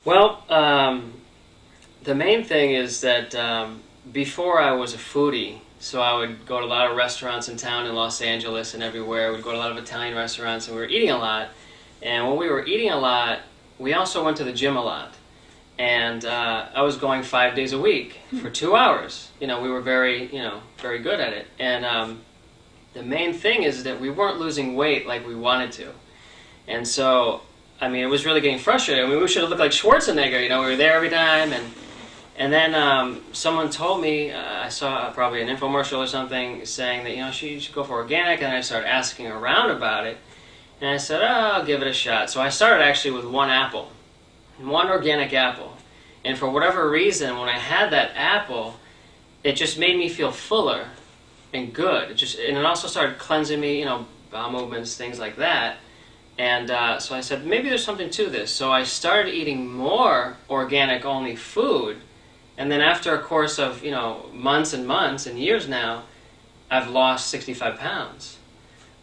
Well, the main thing is that before I was a foodie, so I would go to a lot of restaurants in town in Los Angeles and everywhere. We'd go to a lot of Italian restaurants, and we were eating a lot. And when we were eating a lot, we also went to the gym a lot. And I was going 5 days a week for 2 hours. You know, we were very good at it. And the main thing is that we weren't losing weight like we wanted to. And so, I mean, it was really getting frustrating. I mean, we should have looked like Schwarzenegger. You know, we were there every time. And then someone told me, I saw probably an infomercial or something saying that, you know, you should go for organic. And I started asking around about it. And I said, oh, I'll give it a shot. So I started actually with one apple. One organic apple. And for whatever reason, when I had that apple, it just made me feel fuller and good. And it also started cleansing me, you know, bowel movements, things like that. And so I said, maybe there's something to this. So I started eating more organic-only food. And then after a course of, you know, months and months and years now, I've lost 65 pounds.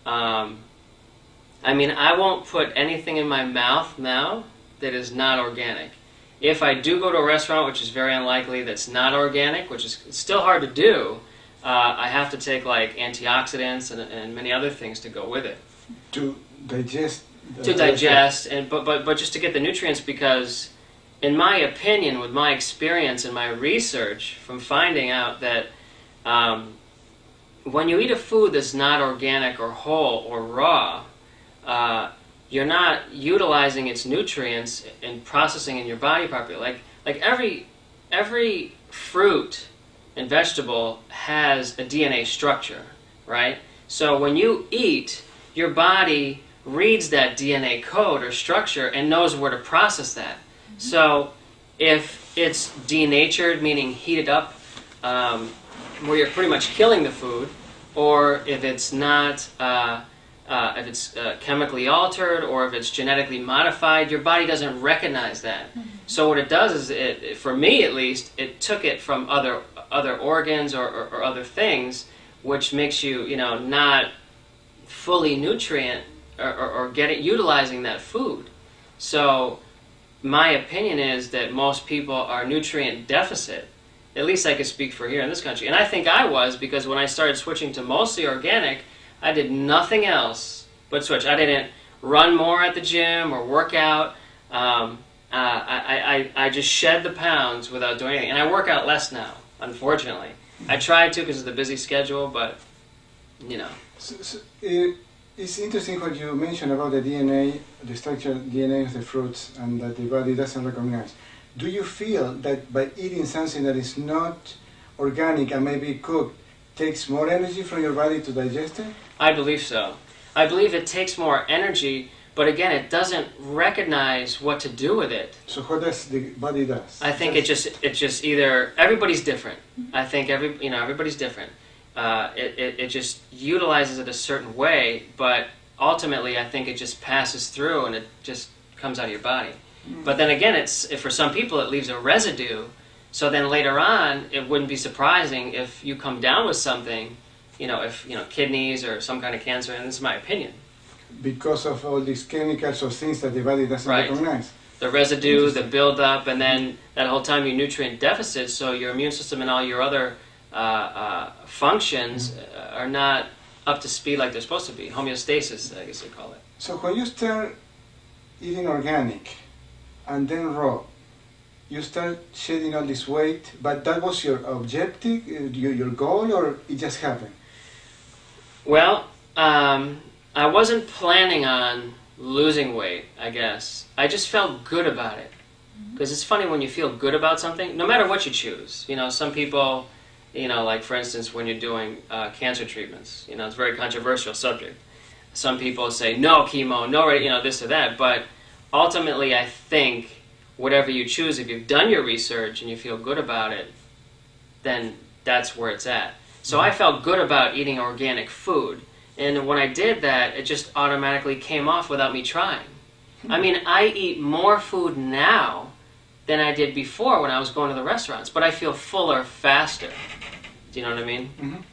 I mean, I won't put anything in my mouth now that is not organic. If I do go to a restaurant, which is very unlikely, that's not organic, which is still hard to do, I have to take like antioxidants and many other things to go with it. To digest. To digest, but just to get the nutrients, because in my opinion, with my experience and my research from finding out that when you eat a food that's not organic or whole or raw, you're not utilizing its nutrients and processing in your body properly. Like every fruit and vegetable has a DNA structure, right? So when you eat, your body reads that DNA code or structure and knows where to process that. Mm-hmm. So if it's denatured, meaning heated up, where you're pretty much killing the food, or if it's not if it's chemically altered, or if it's genetically modified, your body doesn't recognize that. Mm-hmm. So what it does is, for me at least, it took it from other organs or other things, which makes you, you know, not fully nutrient or utilizing that food. So my opinion is that most people are nutrient deficit. At least I could speak for here in this country. And I think I was, because when I started switching to mostly organic, I did nothing else but switch. I didn't run more at the gym or work out. I just shed the pounds without doing anything. And I work out less now, unfortunately. I tried to because of the busy schedule, but, you know. It's interesting what you mentioned about the DNA, the structured DNA of the fruits, and that the body doesn't recognize. Do you feel that by eating something that is not organic and maybe cooked, takes more energy from your body to digest it? I believe so. I believe it takes more energy, but again, it doesn't recognize what to do with it. So what does the body do? I think it just either, everybody's different. I think everybody's different. It just utilizes it a certain way, but ultimately I think it just passes through and it just comes out of your body. But then again, for some people it leaves a residue. So then later on, it wouldn't be surprising if you come down with something, kidneys or some kind of cancer, and this is my opinion. Because of all these chemicals or things that the body doesn't recognize. The residue, the buildup, and then that whole time you're nutrient deficit, so your immune system and all your other functions are not up to speed like they're supposed to be. Homeostasis, I guess they call it. So when you start eating organic and then raw, you start shedding all this weight, but that was your objective, your goal, or it just happened? Well, I wasn't planning on losing weight, I guess. I just felt good about it. Because it's funny when you feel good about something, no matter what you choose. You know, some people, like for instance, when you're doing cancer treatments, it's a very controversial subject. Some people say, no chemo, no, this or that, but ultimately I think whatever you choose, if you've done your research and you feel good about it, then that's where it's at. So I felt good about eating organic food. And when I did that, it just automatically came off without me trying. I mean, I eat more food now than I did before when I was going to the restaurants, but I feel fuller faster. Do you know what I mean?